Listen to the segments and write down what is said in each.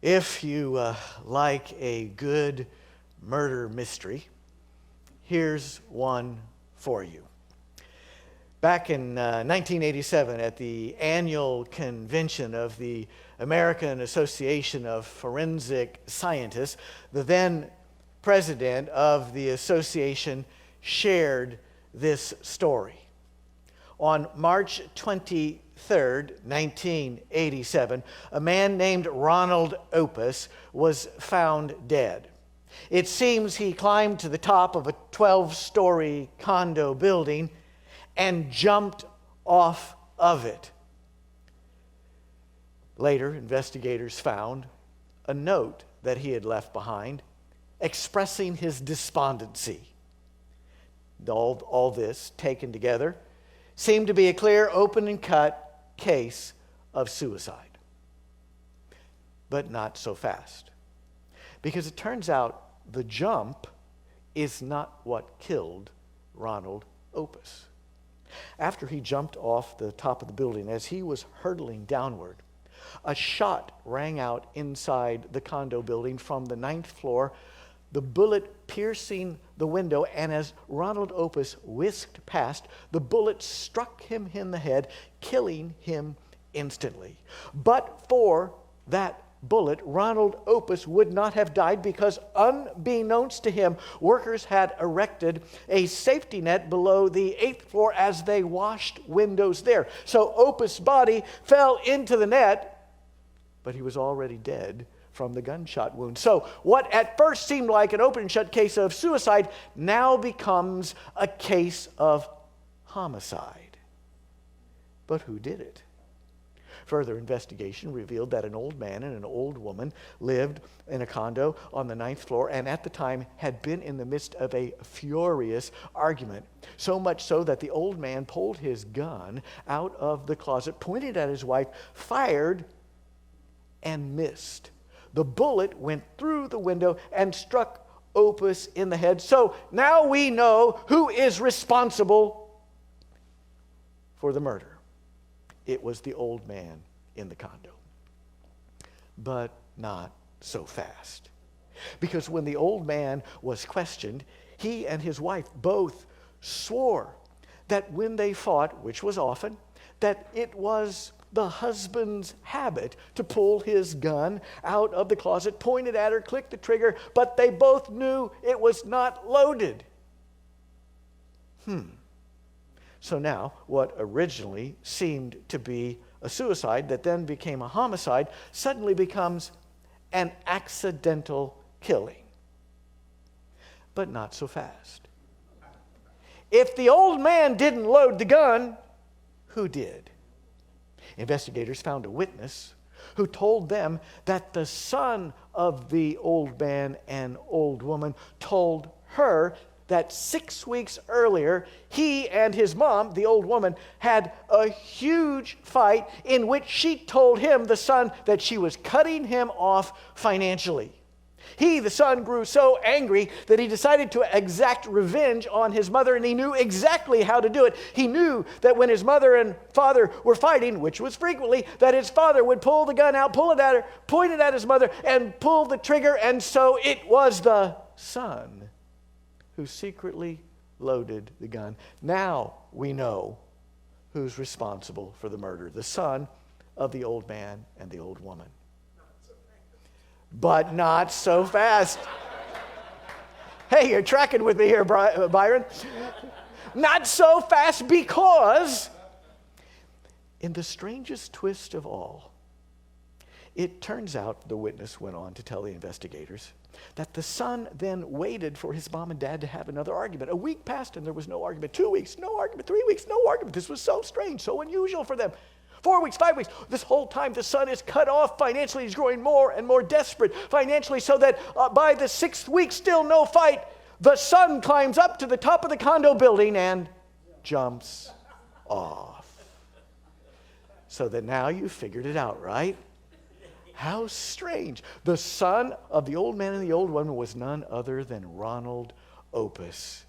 If you like a good murder mystery, here's one for you. Back in 1987, at the annual convention of the American Association of Forensic Scientists, the then president of the association shared this story. On March 23rd, 1987, a man named Ronald Opus was found dead. It seems he climbed to the top of a 12-story condo building and jumped off of it. Later, investigators found a note that he had left behind expressing his despondency. All this taken together seemed to be a clear, open and cut case of suicide. But not so fast. Because it turns out the jump is not what killed Ronald Opus. After he jumped off the top of the building, as he was hurtling downward, a shot rang out inside the condo building from the 9th floor, the bullet piercing the window, and as Ronald Opus whisked past, the bullet struck him in the head, killing him instantly. But for that bullet, Ronald Opus would not have died because, unbeknownst to him, workers had erected a safety net below the 8th floor as they washed windows there. So Opus' body fell into the net, but he was already dead from the gunshot wound. So what at first seemed like an open and shut case of suicide now becomes a case of homicide. But who did it? Further investigation revealed that an old man and an old woman lived in a condo on the 9th floor and at the time had been in the midst of a furious argument. So much so that the old man pulled his gun out of the closet, pointed at his wife, fired, and missed. The bullet went through the window and struck Opus in the head. So now we know who is responsible for the murder. It was the old man in the condo. But not so fast. Because when the old man was questioned, he and his wife both swore that when they fought, which was often, that it was the husband's habit to pull his gun out of the closet, point it at her, click the trigger, but they both knew it was not loaded. So now, what originally seemed to be a suicide that then became a homicide suddenly becomes an accidental killing. But not so fast. If the old man didn't load the gun, who did? Investigators found a witness who told them that the son of the old man and old woman told her that 6 weeks earlier, he and his mom, the old woman, had a huge fight in which she told him, the son, that she was cutting him off financially. He, the son, grew so angry that he decided to exact revenge on his mother, and he knew exactly how to do it. He knew that when his mother and father were fighting, which was frequently, that his father would pull the gun out, pull it at her, point it at his mother, and pull the trigger, and so it was the son who secretly loaded the gun. Now we know who's responsible for the murder, the son of the old man and the old woman. But not so fast. Hey, you're tracking with me here, Byron. Not so fast, because in the strangest twist of all, it turns out, the witness went on to tell the investigators, that the son then waited for his mom and dad to have another argument. A week passed and there was no argument. 2 weeks, no argument. 3 weeks, no argument. This was so strange, so unusual for them. 4 weeks, 5 weeks. This whole time the son is cut off financially. He's growing more and more desperate financially, so that by the 6th week, still no fight. The son climbs up to the top of the condo building and jumps off. So that now you figured it out, right? How strange. The son of the old man and the old woman was none other than Ronald Opus,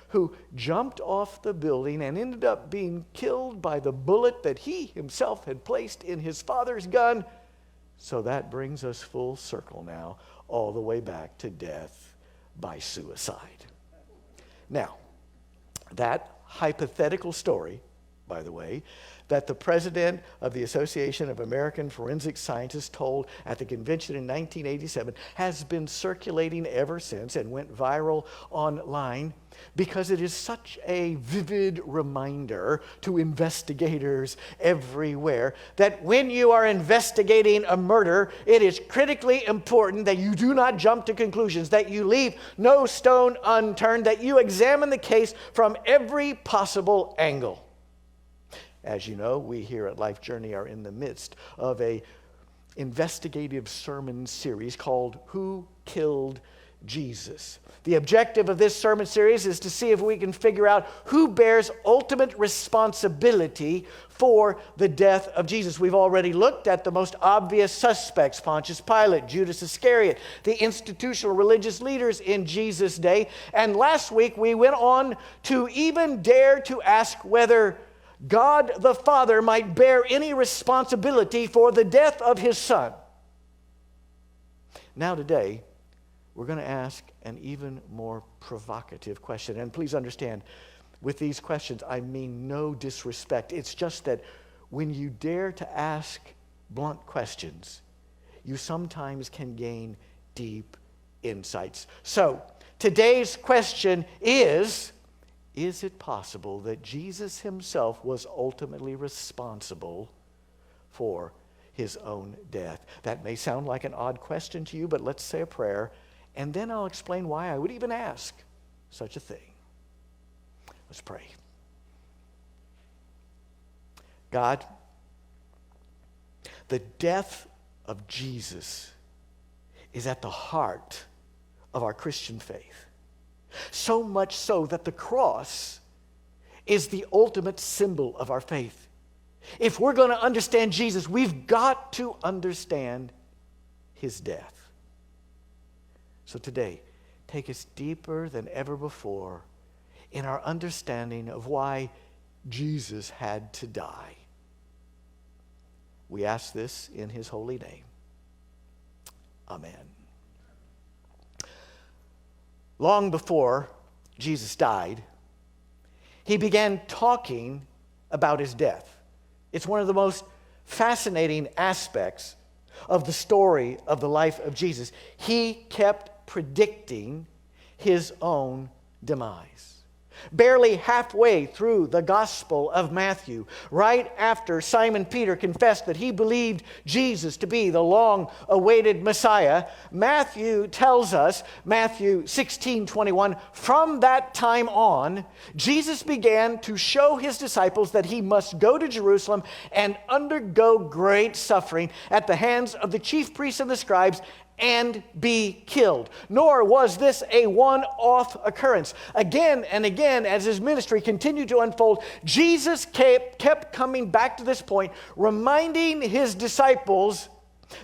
who jumped off the building and ended up being killed by the bullet that he himself had placed in his father's gun So that brings us full circle now, all the way back to death by suicide. Now, that hypothetical story, by the way, that the president of the Association of American Forensic Scientists told at the convention in 1987 has been circulating ever since and went viral online because it is such a vivid reminder to investigators everywhere that when you are investigating a murder, it is critically important that you do not jump to conclusions, that you leave no stone unturned, that you examine the case from every possible angle. As you know, we here at Life Journey are in the midst of a investigative sermon series called Who Killed Jesus? The objective of this sermon series is to see if we can figure out who bears ultimate responsibility for the death of Jesus. We've already looked at the most obvious suspects: Pontius Pilate, Judas Iscariot, the institutional religious leaders in Jesus' day. And last week we went on to even dare to ask whether God the Father might bear any responsibility for the death of his Son. Now today, we're going to ask an even more provocative question. And please understand, with these questions, I mean no disrespect. It's just that when you dare to ask blunt questions, you sometimes can gain deep insights. So, today's question is it possible that Jesus himself was ultimately responsible for his own death? That may sound like an odd question to you, but let's say a prayer, and then I'll explain why I would even ask such a thing. Let's pray. God, the death of Jesus is at the heart of our Christian faith. So much so that the cross is the ultimate symbol of our faith. If we're going to understand Jesus, we've got to understand his death. So today, take us deeper than ever before in our understanding of why Jesus had to die. We ask this in his holy name. Amen. Long before Jesus died, he began talking about his death. It's one of the most fascinating aspects of the story of the life of Jesus. He kept predicting his own demise. Barely halfway through the Gospel of Matthew, right after Simon Peter confessed that he believed Jesus to be the long-awaited Messiah, Matthew tells us, Matthew 16:21, from that time on, Jesus began to show his disciples that he must go to Jerusalem and undergo great suffering at the hands of the chief priests and the scribes and be killed. Nor was this a one-off occurrence. Again and again, as his ministry continued to unfold, Jesus kept coming back to this point, reminding his disciples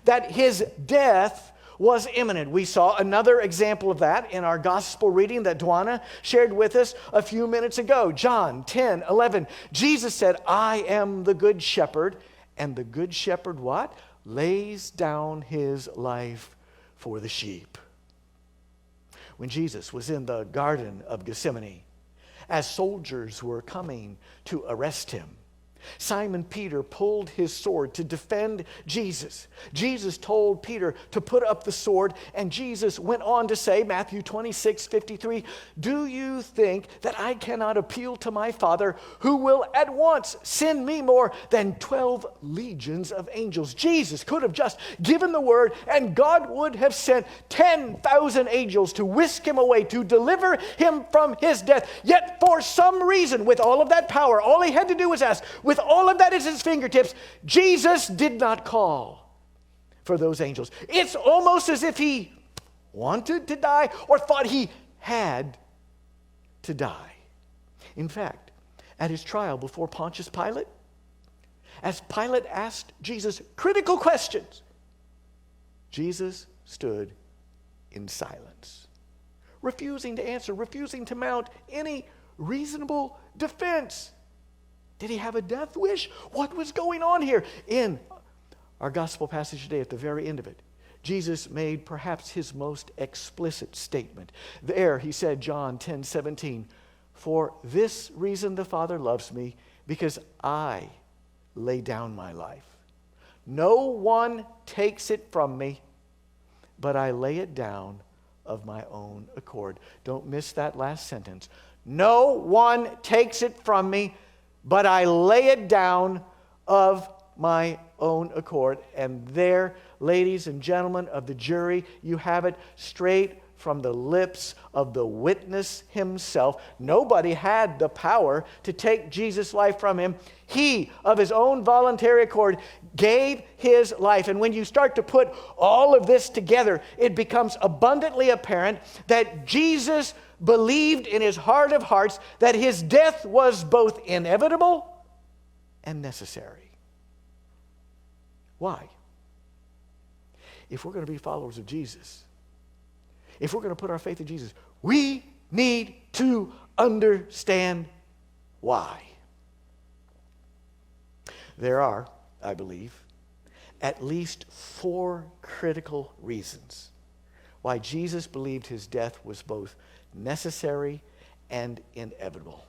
that his death was imminent. We saw another example of that in our gospel reading that Dwana shared with us a few minutes ago. John 10:11. Jesus said, I am the good shepherd, and the good shepherd what? Lays down his life for the sheep. When Jesus was in the Garden of Gethsemane, as soldiers were coming to arrest him, Simon Peter pulled his sword to defend Jesus. Jesus told Peter to put up the sword, and Jesus went on to say, Matthew 26:53, do you think that I cannot appeal to my Father, who will at once send me more than 12 legions of angels? Jesus could have just given the word, and God would have sent 10,000 angels to whisk him away, to deliver him from his death. Yet for some reason, with all of that power, all he had to do was ask. With all of that at his fingertips, Jesus did not call for those angels. It's almost as if he wanted to die or thought he had to die. In fact, at his trial before Pontius Pilate, as Pilate asked Jesus critical questions, Jesus stood in silence, refusing to answer, refusing to mount any reasonable defense. Did he have a death wish? What was going on here? In Our gospel passage today, at the very end of it, Jesus made perhaps his most explicit statement. There he said, John 10:17, "For this reason the Father loves me, because I lay down my life. No one takes it from me, but I lay it down of my own accord." Don't miss that last sentence. No one takes it from me, but I lay it down of my own accord. And there, ladies and gentlemen of the jury, you have it straight from the lips of the witness himself. Nobody had the power to take Jesus' life from him. He, of his own voluntary accord, gave his life. And when you start to put all of this together, it becomes abundantly apparent that Jesus believed in his heart of hearts that his death was both inevitable and necessary. Why? If we're going to be followers of Jesus, if we're going to put our faith in Jesus, we need to understand why. There are, I believe, at least 4 critical reasons why Jesus believed his death was both necessary and inevitable.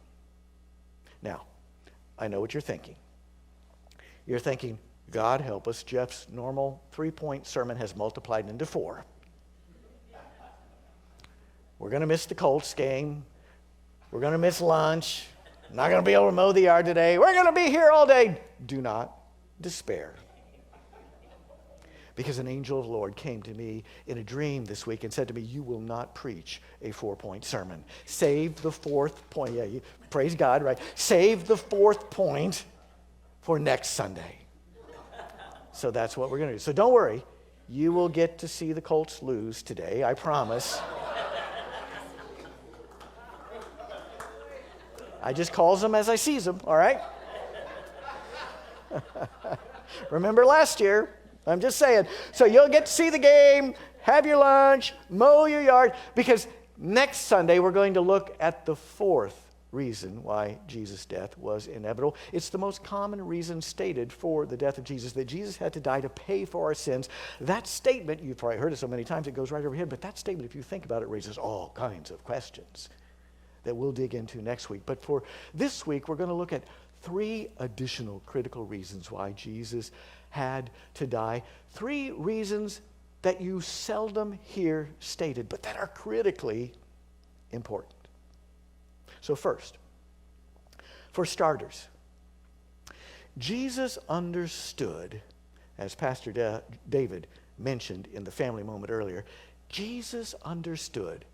Now, I know what you're thinking. You're thinking, God help us, Jeff's normal 3-point sermon has multiplied into 4. We're going to miss the Colts game. We're going to miss lunch. Not going to be able to mow the yard today. We're going to be here all day. Do not despair. Because an angel of the Lord came to me in a dream this week and said to me, you will not preach a 4-point sermon. Save the 4th point. Yeah, praise God, right? Save the 4th point for next Sunday. So that's what we're going to do. So don't worry. You will get to see the Colts lose today, I promise. I just calls them as I sees them, all right? Remember last year? I'm just saying. So you'll get to see the game, have your lunch, mow your yard, because next Sunday we're going to look at the 4th reason why Jesus' death was inevitable. It's the most common reason stated for the death of Jesus, that Jesus had to die to pay for our sins. That statement, you've probably heard it so many times it goes right over your head, but that statement, if you think about it, raises all kinds of questions that we'll dig into next week. But for this week, we're going to look at 3 additional critical reasons why Jesus had to die. 3 reasons that you seldom hear stated, but that are critically important. So first, for starters, Jesus understood, as Pastor David mentioned in the family moment earlier, Jesus understood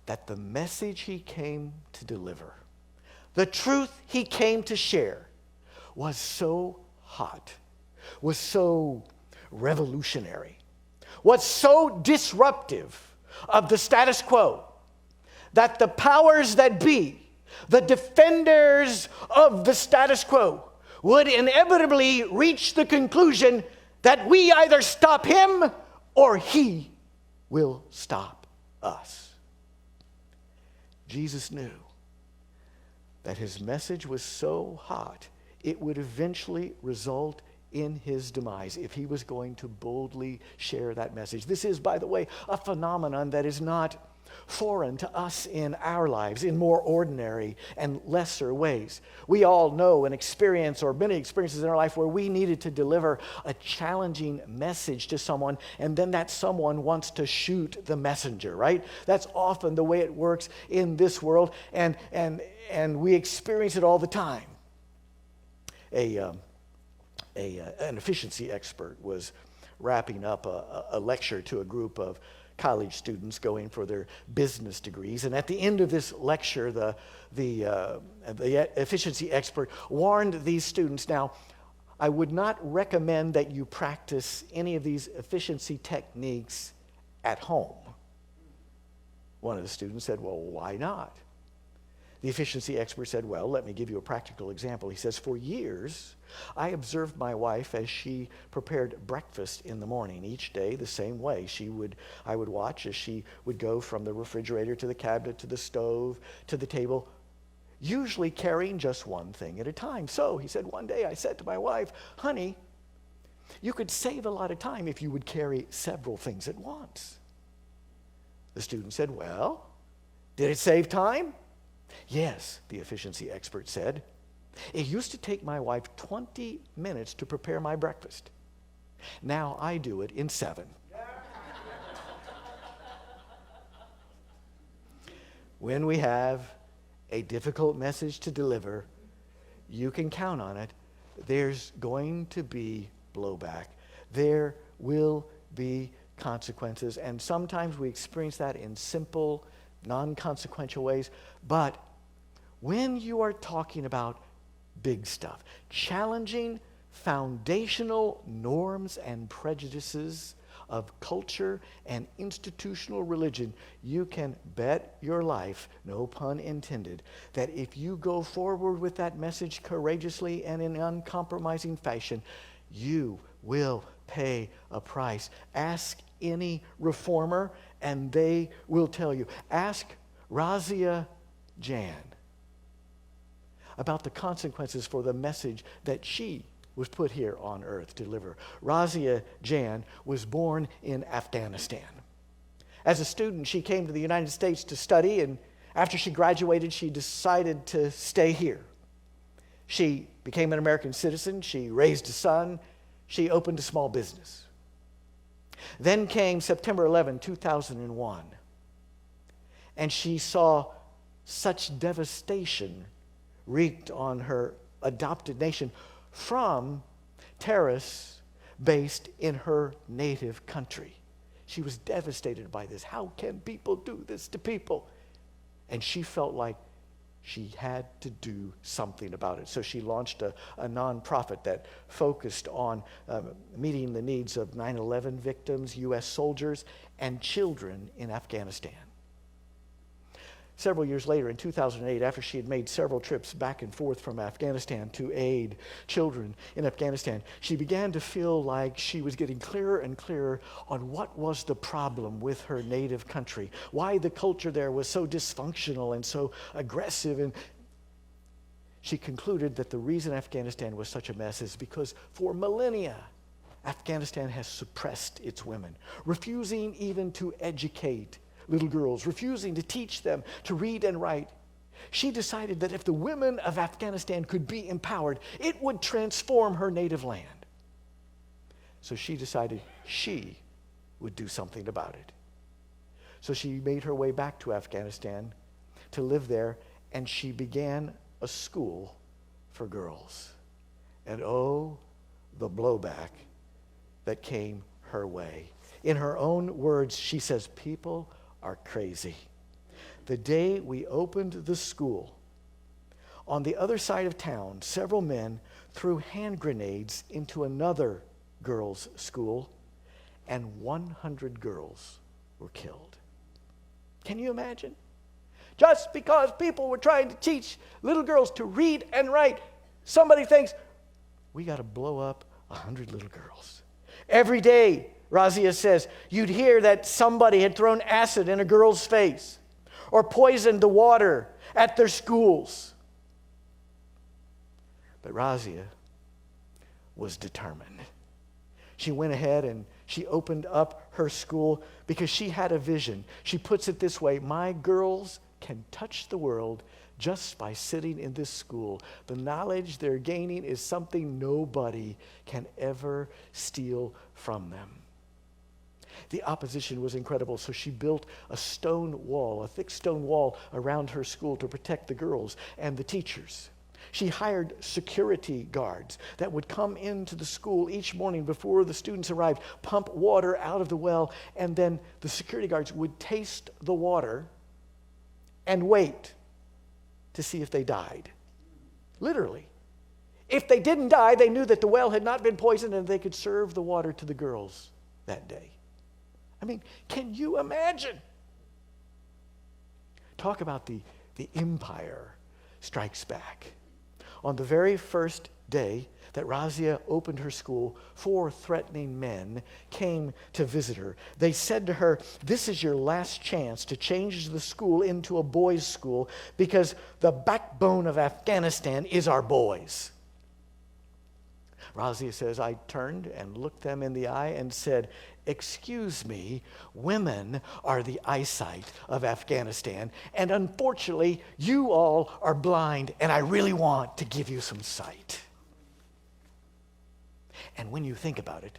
that the message he came to deliver, the truth he came to share, was so hot, was so revolutionary, was so disruptive of the status quo, that the powers that be, the defenders of the status quo, would inevitably reach the conclusion that we either stop him or he will stop us. Jesus knew that his message was so hot, it would eventually result in his demise if he was going to boldly share that message. This is, by the way, a phenomenon that is not foreign to us in our lives in more ordinary and lesser ways. We all know an experience or many experiences in our life where we needed to deliver a challenging message to someone, and then that someone wants to shoot the messenger, right? That's often the way it works in this world, and we experience it all the time. An efficiency expert was wrapping up a lecture to a group of college students going for their business degrees. And at the end of this lecture, the efficiency expert warned these students, now, I would not recommend that you practice any of these efficiency techniques at home. One of the students said, well, why not? The efficiency expert said, well, let me give you a practical example. He says, for years, I observed my wife as she prepared breakfast in the morning each day the same way. I would watch as she would go from the refrigerator to the cabinet to the stove to the table, usually carrying just one thing at a time. So, he said, one day I said to my wife, honey, You could save a lot of time if you would carry several things at once. The student said, well, did it save time? Yes, the efficiency expert said. It used to take my wife 20 minutes to prepare my breakfast. Now I do it in 7. When we have a difficult message to deliver, you can count on it. There's going to be blowback. There will be consequences. And sometimes we experience that in simple, non-consequential ways. But when you are talking about big stuff, challenging foundational norms and prejudices of culture and institutional religion, you can bet your life, no pun intended, that if you go forward with that message courageously and in uncompromising fashion, you will pay a price. Ask any reformer and they will tell you. Ask Razia Jan about the consequences for the message that she was put here on earth to deliver. Razia Jan was born in Afghanistan. As a student, she came to the United States to study, and after she graduated, she decided to stay here. She became an American citizen. She raised a son. She opened a small business. Then came September 11, 2001, and she saw such devastation wreaked on her adopted nation from terrorists based in her native country. She was devastated by this. How can people do this to people? And she felt like she had to do something about it. So she launched a nonprofit that focused on meeting the needs of 9/11 victims, U.S. soldiers, and children in Afghanistan. Several years later, in 2008, after she had made several trips back and forth from Afghanistan to aid children in Afghanistan, she began to feel like she was getting clearer and clearer on what was the problem with her native country, why the culture there was so dysfunctional and so aggressive. And she concluded that the reason Afghanistan was such a mess is because for millennia, Afghanistan has suppressed its women, refusing even to educate little girls, refusing to teach them to read and write. She decided that if the women of Afghanistan could be empowered, it would transform her native land. So she decided she would do something about it. So she made her way back to Afghanistan to live there, and she began a school for girls. And oh, the blowback that came her way. In her own words, she says, people are crazy. The day we opened the school, on the other side of town, several men threw hand grenades into another girls' school, and 100 girls were killed. Can you imagine? Just because people were trying to teach little girls to read and write, somebody thinks, we got to blow up 100 little girls. Every day, Razia says, you'd hear that somebody had thrown acid in a girl's face or poisoned the water at their schools. But Razia was determined. She went ahead and she opened up her school because she had a vision. She puts it this way, my girls can touch the world just by sitting in this school. The knowledge they're gaining is something nobody can ever steal from them. The opposition was incredible, so she built a stone wall, a thick stone wall around her school to protect the girls and the teachers. She hired security guards that would come into the school each morning before the students arrived, pump water out of the well, and then the security guards would taste the water and wait to see if they died. Literally. If they didn't die, they knew that the well had not been poisoned and they could serve the water to the girls that day. I mean, can you imagine? Talk about the empire strikes back. On the very first day that Razia opened her school, 4 threatening men came to visit her. They said to her, this is your last chance to change the school into a boys' school because the backbone of Afghanistan is our boys. Razia says, I turned and looked them in the eye and said, excuse me, women are the eyesight of Afghanistan, and unfortunately, you all are blind, and I really want to give you some sight. And when you think about it,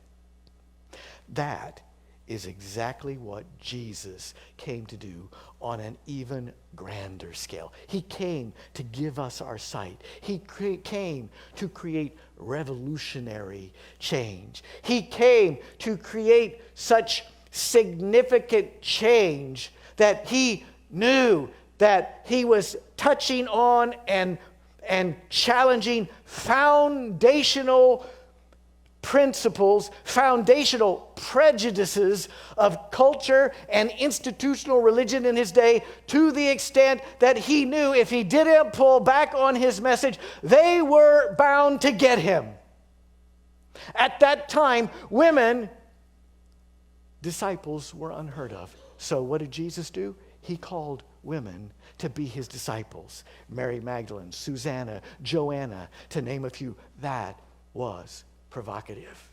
that is exactly what Jesus came to do on an even grander scale. He came to give us our sight. He came to create revolutionary change. He came to create such significant change that he knew that he was touching on and challenging foundational principles, foundational prejudices of culture and institutional religion in his day, to the extent that he knew if he didn't pull back on his message, they were bound to get him. At that time, women disciples were unheard of. So what did Jesus do? He called women to be his disciples. Mary Magdalene, Susanna, Joanna, to name a few. That was provocative.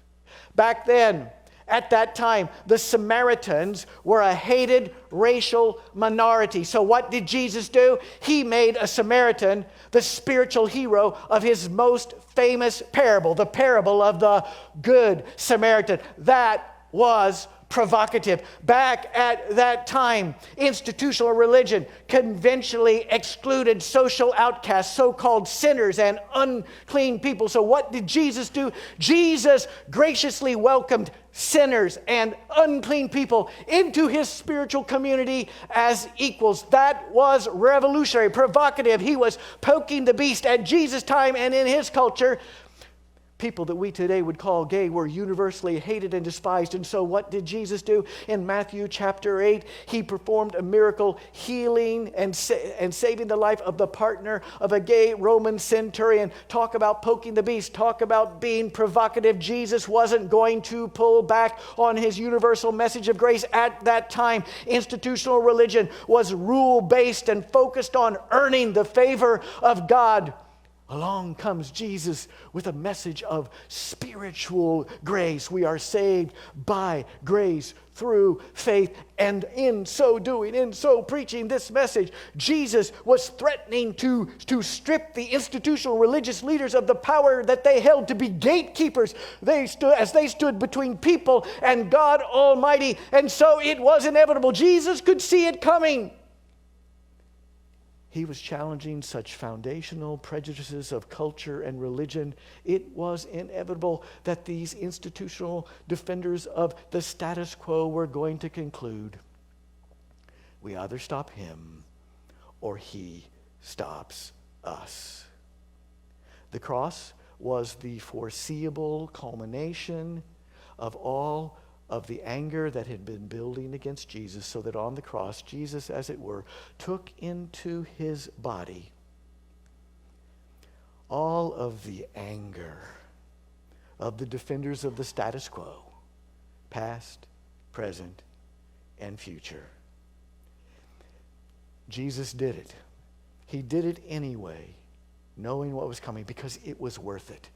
Back then, at that time, the Samaritans were a hated racial minority. So what did Jesus do? He made a Samaritan the spiritual hero of his most famous parable, the parable of the Good Samaritan. That was provocative. Back at that time, institutional religion conventionally excluded social outcasts, so-called sinners and unclean people. So what did Jesus do? Jesus graciously welcomed sinners and unclean people into his spiritual community as equals. That was revolutionary, provocative. He was poking the beast. At Jesus' time and in his culture, people that we today would call gay were universally hated and despised. And so what did Jesus do? In Matthew chapter 8, he performed a miracle healing and saving the life of the partner of a gay Roman centurion. Talk about poking the beast. Talk about being provocative. Jesus wasn't going to pull back on his universal message of grace. At that time, institutional religion was rule-based and focused on earning the favor of God. Along comes Jesus with a message of spiritual grace. We are saved by grace through faith. And in so doing, in so preaching this message, Jesus was threatening to strip the institutional religious leaders of the power that they held to be gatekeepers. They stood between people and God Almighty. And so it was inevitable. Jesus could see it coming. He was challenging such foundational prejudices of culture and religion. It was inevitable that these institutional defenders of the status quo were going to conclude, we either stop him or he stops us. The cross was the foreseeable culmination of all of the anger that had been building against Jesus, so that on the cross, Jesus, as it were, took into his body all of the anger of the defenders of the status quo, past, present, and future. Jesus did it. He did it anyway, knowing what was coming, because it was worth it.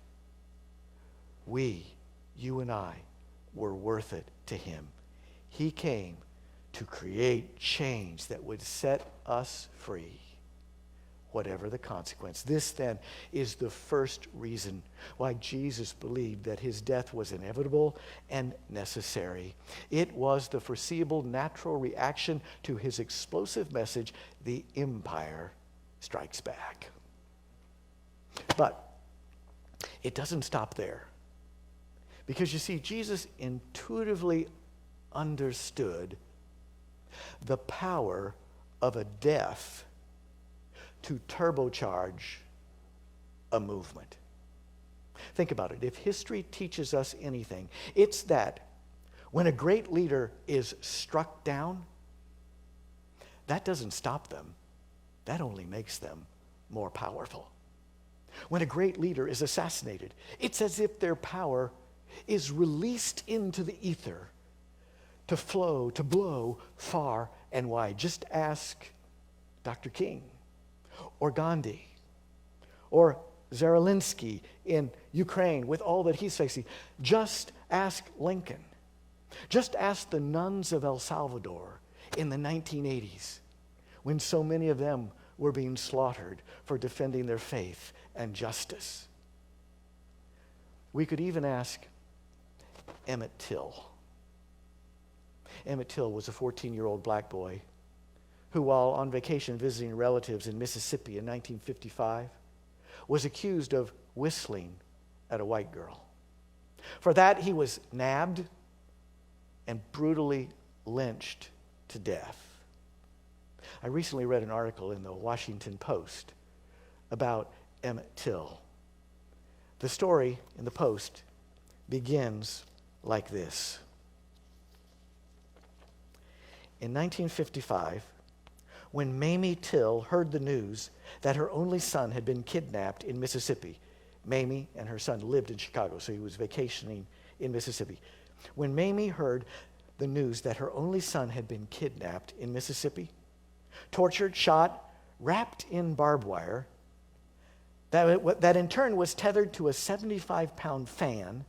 We, you and I, were worth it to him. He came to create change that would set us free, whatever the consequence. This then is the first reason why Jesus believed that his death was inevitable and necessary. It was the foreseeable natural reaction to his explosive message, the empire strikes back. But it doesn't stop there. Because you see, Jesus intuitively understood the power of a death to turbocharge a movement. Think about it. If history teaches us anything, it's that when a great leader is struck down, that doesn't stop them. That only makes them more powerful. When a great leader is assassinated, it's as if their power is released into the ether to flow, to blow far and wide. Just ask Dr. King or Gandhi or Zelensky in Ukraine with all that he's facing. Just ask Lincoln. Just ask the nuns of El Salvador in the 1980s when so many of them were being slaughtered for defending their faith and justice. We could even ask Emmett Till. Emmett Till was a 14-year-old black boy who, while on vacation visiting relatives in Mississippi in 1955, was accused of whistling at a white girl. For that, he was nabbed and brutally lynched to death. I recently read an article in the Washington Post about Emmett Till. The story in the Post begins like this. In 1955, when Mamie Till heard the news that her only son had been kidnapped in Mississippi, Mamie and her son lived in Chicago, so he was vacationing in Mississippi. When Mamie heard the news that her only son had been kidnapped in Mississippi, tortured, shot, wrapped in barbed wire, that in turn was tethered to a 75-pound fan,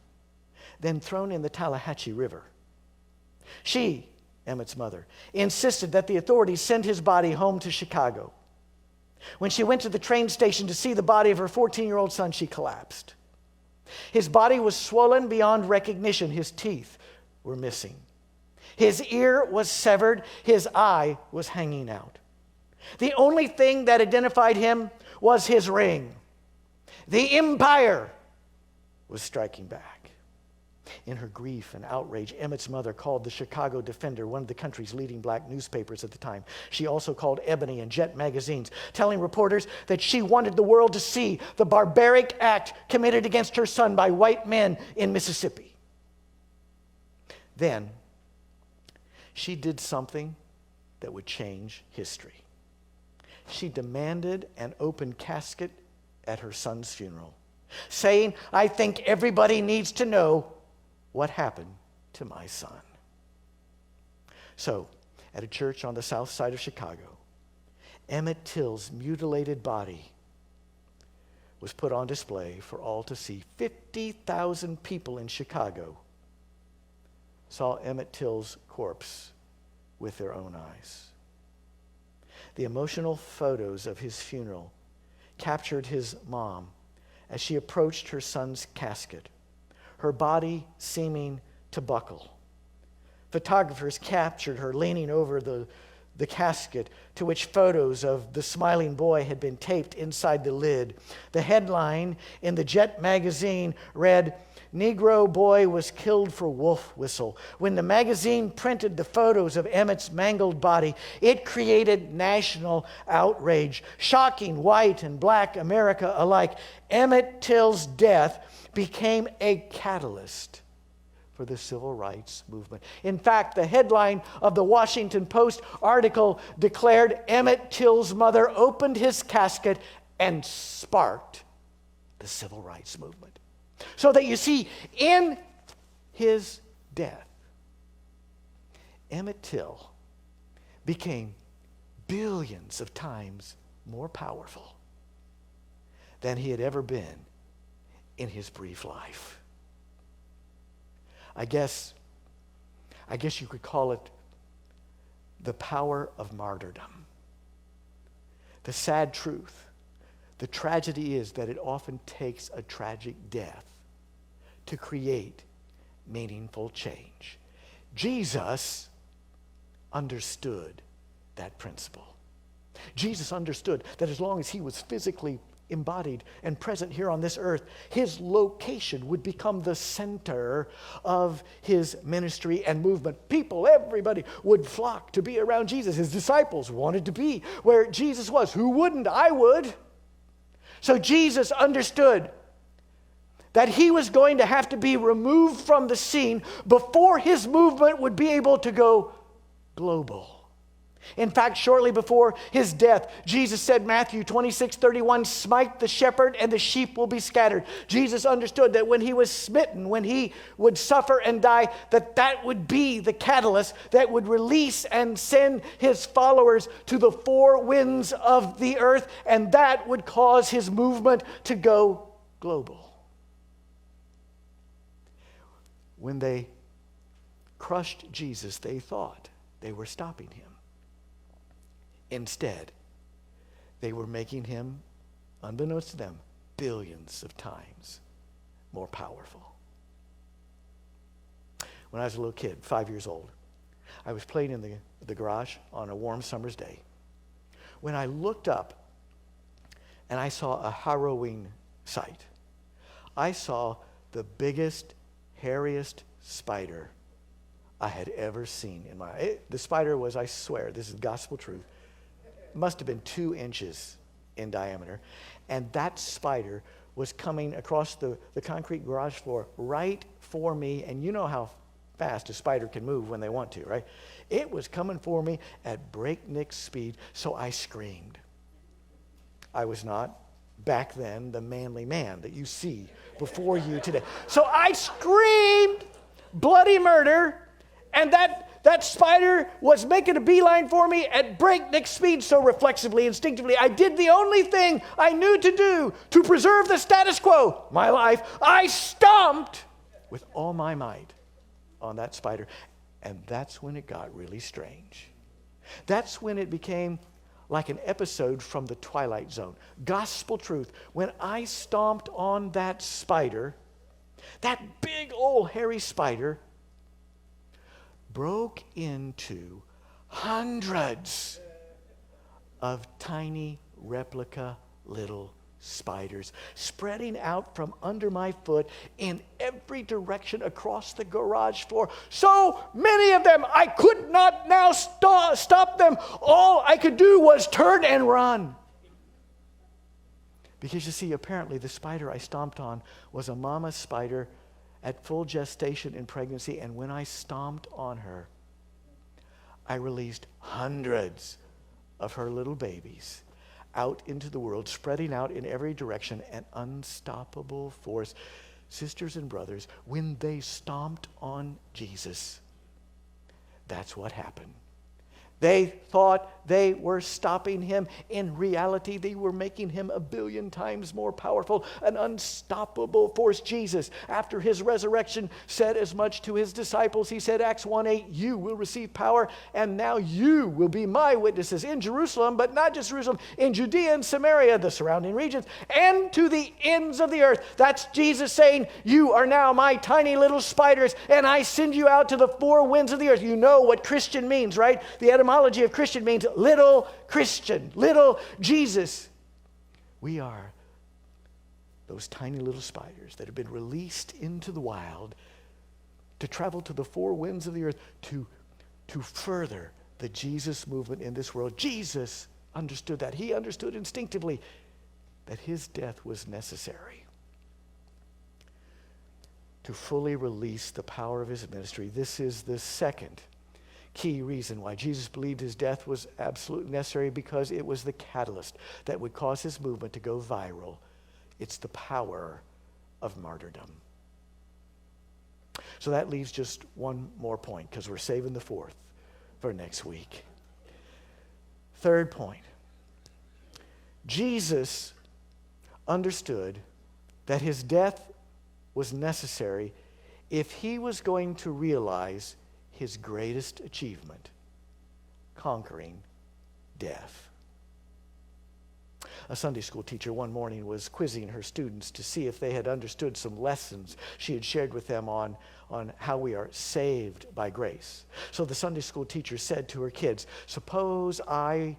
then thrown in the Tallahatchie River. She, Emmett's mother, insisted that the authorities send his body home to Chicago. When she went to the train station to see the body of her 14-year-old son, she collapsed. His body was swollen beyond recognition. His teeth were missing. His ear was severed. His eye was hanging out. The only thing that identified him was his ring. The empire was striking back. In her grief and outrage, Emmett's mother called the Chicago Defender, one of the country's leading black newspapers at the time. She also called Ebony and Jet magazines, telling reporters that she wanted the world to see the barbaric act committed against her son by white men in Mississippi. Then, she did something that would change history. She demanded an open casket at her son's funeral, saying, "I think everybody needs to know what happened to my son." So, at a church on the south side of Chicago, Emmett Till's mutilated body was put on display for all to see. 50,000 people in Chicago saw Emmett Till's corpse with their own eyes. The emotional photos of his funeral captured his mom as she approached her son's casket, her body seeming to buckle. Photographers captured her leaning over the casket, to which photos of the smiling boy had been taped inside the lid. The headline in the Jet magazine read, "Negro boy was killed for wolf whistle." When the magazine printed the photos of Emmett's mangled body, it created national outrage, shocking white and black America alike. Emmett Till's death became a catalyst for the civil rights movement. In fact, the headline of the Washington Post article declared Emmett Till's mother opened his casket and sparked the civil rights movement. So that you see, in his death, Emmett Till became billions of times more powerful than he had ever been in his brief life. I guess you could call it the power of martyrdom. The sad truth, the tragedy is that it often takes a tragic death to create meaningful change. Jesus understood that principle. Jesus understood that as long as he was physically embodied and present here on this earth, his location would become the center of his ministry and movement. People, everybody would flock to be around Jesus. His disciples wanted to be where Jesus was. Who wouldn't? I would. So Jesus understood that he was going to have to be removed from the scene before his movement would be able to go global. In fact, shortly before his death, Jesus said, Matthew 26:31, smite the shepherd and the sheep will be scattered. Jesus understood that when he was smitten, when he would suffer and die, that would be the catalyst that would release and send his followers to the four winds of the earth, and that would cause his movement to go global. When they crushed Jesus, they thought they were stopping him. Instead, they were making him, unbeknownst to them, billions of times more powerful. When I was a little kid, 5 years old, I was playing in the garage on a warm summer's day. When I looked up and I saw a harrowing sight, I saw the biggest, hairiest spider I had ever seen in my... The spider was, I swear, this is gospel truth, must have been 2 inches in diameter. And that spider was coming across the concrete garage floor right for me. And you know how fast a spider can move when they want to, right? It was coming for me at breakneck speed, so I screamed. I was not, back then, the manly man that you see before you today. So I screamed bloody murder, and that spider was making a beeline for me at breakneck speed, so reflexively, instinctively, I did the only thing I knew to do to preserve the status quo, my life. I stomped with all my might on that spider, and that's when it got really strange. That's when it became like an episode from the Twilight Zone. Gospel truth. When I stomped on that spider, that big old hairy spider broke into hundreds of tiny replica little spiders spreading out from under my foot in every direction across the garage floor. So many of them, I could not now stop them. All I could do was turn and run. Because you see, apparently the spider I stomped on was a mama spider at full gestation in pregnancy, and when I stomped on her, I released hundreds of her little babies out into the world, spreading out in every direction, an unstoppable force. Sisters and brothers, when they stomped on Jesus, that's what happened. They thought they were stopping him. In reality, they were making him a billion times more powerful, an unstoppable force. Jesus, after his resurrection, said as much to his disciples. He said, Acts 1:8, you will receive power, and now you will be my witnesses in Jerusalem, but not just Jerusalem, in Judea and Samaria, the surrounding regions, and to the ends of the earth. That's Jesus saying, you are now my tiny little spiders, and I send you out to the four winds of the earth. You know what Christian means, right? The etymology of Christian means little Christian, little Jesus. We are those tiny little spiders that have been released into the wild to travel to the four winds of the earth to further the Jesus movement in this world. Jesus understood that. He understood instinctively that his death was necessary to fully release the power of his ministry. This is the second key reason why Jesus believed his death was absolutely necessary, because it was the catalyst that would cause his movement to go viral. It's the power of martyrdom. So that leaves just one more point, because we're saving the fourth for next week. Third point. Jesus understood that his death was necessary if he was going to realize his greatest achievement, conquering death. A Sunday school teacher one morning was quizzing her students to see if they had understood some lessons she had shared with them on how we are saved by grace. So the Sunday school teacher said to her kids, suppose I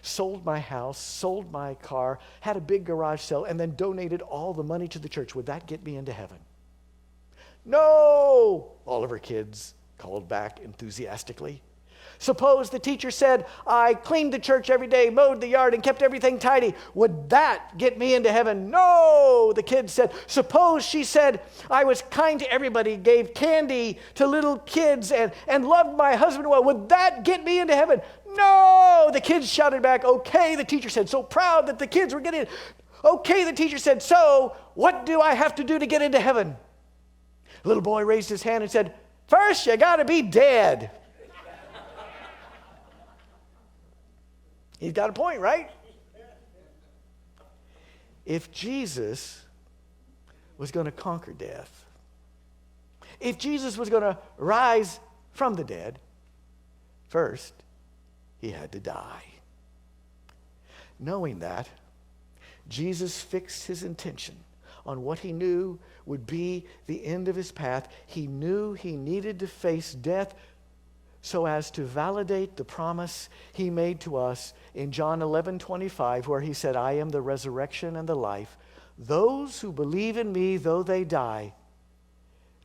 sold my house, sold my car, had a big garage sale, and then donated all the money to the church. Would that get me into heaven? No! All of her kids called back enthusiastically. Suppose the teacher said, I cleaned the church every day, mowed the yard, and kept everything tidy. Would that get me into heaven? No, the kids said. Suppose she said, I was kind to everybody, gave candy to little kids, and loved my husband well. Would that get me into heaven? No! The kids shouted back, okay, the teacher said, so proud that the kids were getting in. Okay, the teacher said, so what do I have to do to get into heaven? The little boy raised his hand and said, first you got to be dead. He's got a point, right? If Jesus was going to conquer death, if Jesus was going to rise from the dead, first, he had to die. Knowing that, Jesus fixed his intention on what he knew would be the end of his path. He knew he needed to face death so as to validate the promise he made to us in John 11:25, where he said, I am the resurrection and the life. Those who believe in me, though they die,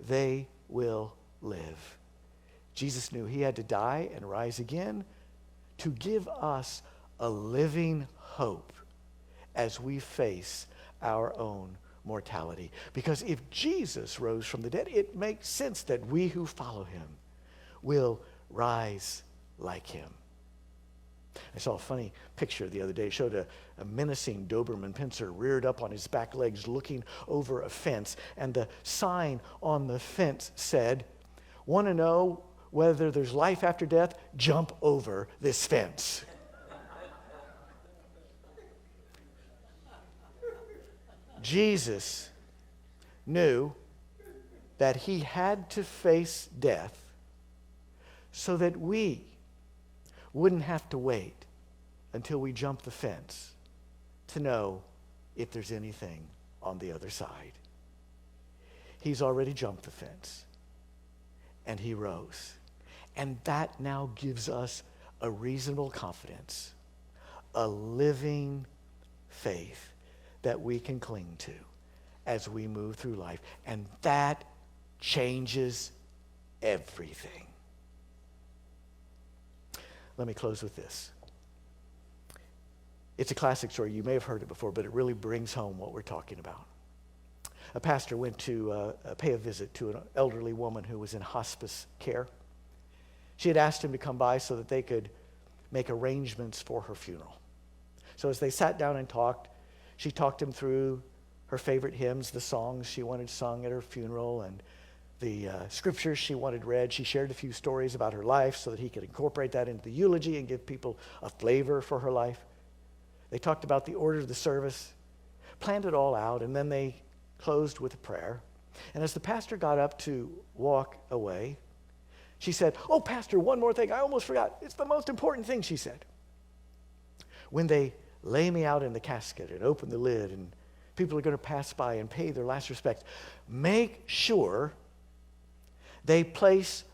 they will live. Jesus knew he had to die and rise again to give us a living hope as we face our own mortality. Because if Jesus rose from the dead, it makes sense that we who follow him will rise like him. I saw a funny picture the other day. It showed a menacing Doberman pincer reared up on his back legs looking over a fence, and the sign on the fence said, want to know whether there's life after death? Jump over this fence. Jesus knew that he had to face death so that we wouldn't have to wait until we jump the fence to know if there's anything on the other side. He's already jumped the fence, and he rose. And that now gives us a reasonable confidence, a living faith that we can cling to as we move through life. And that changes everything. Let me close with this. It's a classic story. You may have heard it before, but it really brings home what we're talking about. A pastor went to pay a visit to an elderly woman who was in hospice care. She had asked him to come by so that they could make arrangements for her funeral. So as they sat down and talked, she talked him through her favorite hymns, the songs she wanted sung at her funeral, and the scriptures she wanted read. She shared a few stories about her life so that he could incorporate that into the eulogy and give people a flavor for her life. They talked about the order of the service, planned it all out, and then they closed with a prayer. And as the pastor got up to walk away, she said, oh, Pastor, one more thing. I almost forgot. It's the most important thing, she said. When they lay me out in the casket and open the lid and people are going to pass by and pay their last respects, make sure they place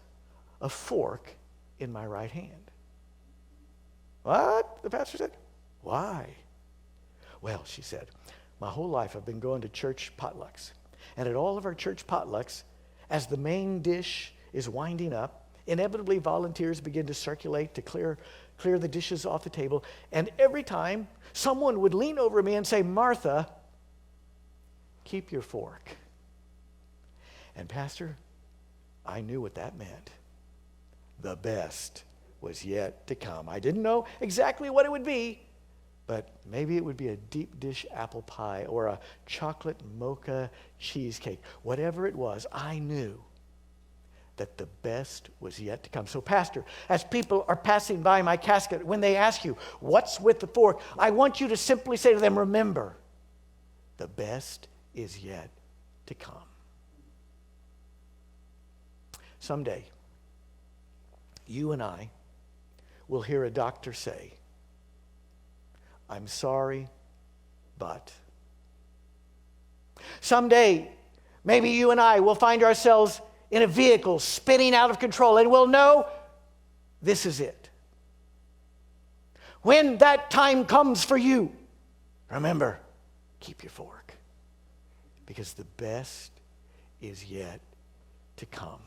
a fork in my right hand. What? The pastor said. Why? Well, she said, my whole life I've been going to church potlucks. And at all of our church potlucks, as the main dish is winding up, inevitably volunteers begin to circulate to clear the dishes off the table. And every time, someone would lean over me and say, Martha, keep your fork. And Pastor, I knew what that meant. The best was yet to come. I didn't know exactly what it would be, but maybe it would be a deep dish apple pie or a chocolate mocha cheesecake. Whatever it was, I knew that the best was yet to come. So, Pastor, as people are passing by my casket, when they ask you, what's with the fork? I want you to simply say to them, remember, the best is yet to come. Someday, you and I will hear a doctor say, I'm sorry, but. Someday, maybe you and I will find ourselves in a vehicle spinning out of control, and we'll know this is it. When that time comes for you, remember, keep your fork, because the best is yet to come.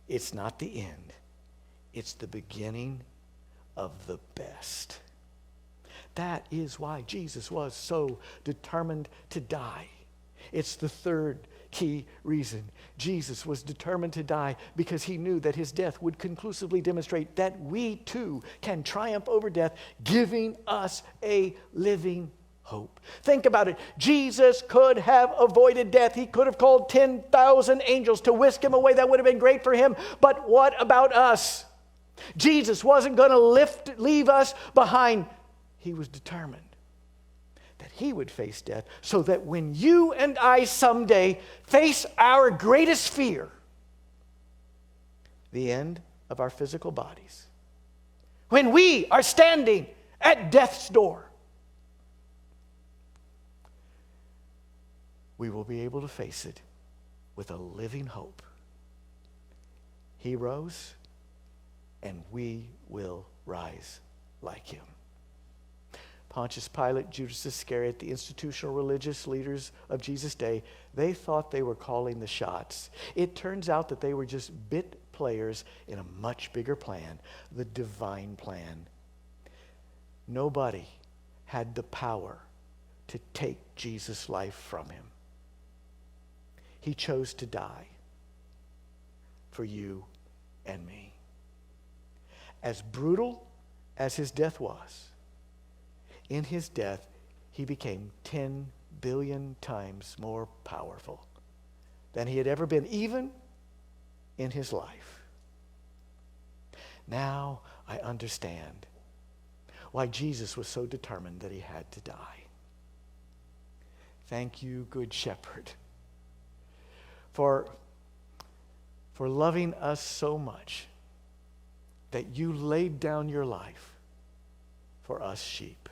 It's not the end. It's the beginning of the best. That is why Jesus was so determined to die. It's the third key reason. Jesus was determined to die because he knew that his death would conclusively demonstrate that we too can triumph over death, giving us a living hope. Think about it. Jesus could have avoided death. He could have called 10,000 angels to whisk him away. That would have been great for him. But what about us? Jesus wasn't going to leave us behind. He was determined that he would face death so that when you and I someday face our greatest fear, the end of our physical bodies, when we are standing at death's door, we will be able to face it with a living hope. He rose, and we will rise like him. Pontius Pilate, Judas Iscariot, the institutional religious leaders of Jesus' day, they thought they were calling the shots. It turns out that they were just bit players in a much bigger plan, the divine plan. Nobody had the power to take Jesus' life from him. He chose to die for you and me. As brutal as his death was, in his death, he became 10 billion times more powerful than he had ever been, even in his life. Now I understand why Jesus was so determined that he had to die. Thank you, Good Shepherd, for loving us so much that you laid down your life for us sheep.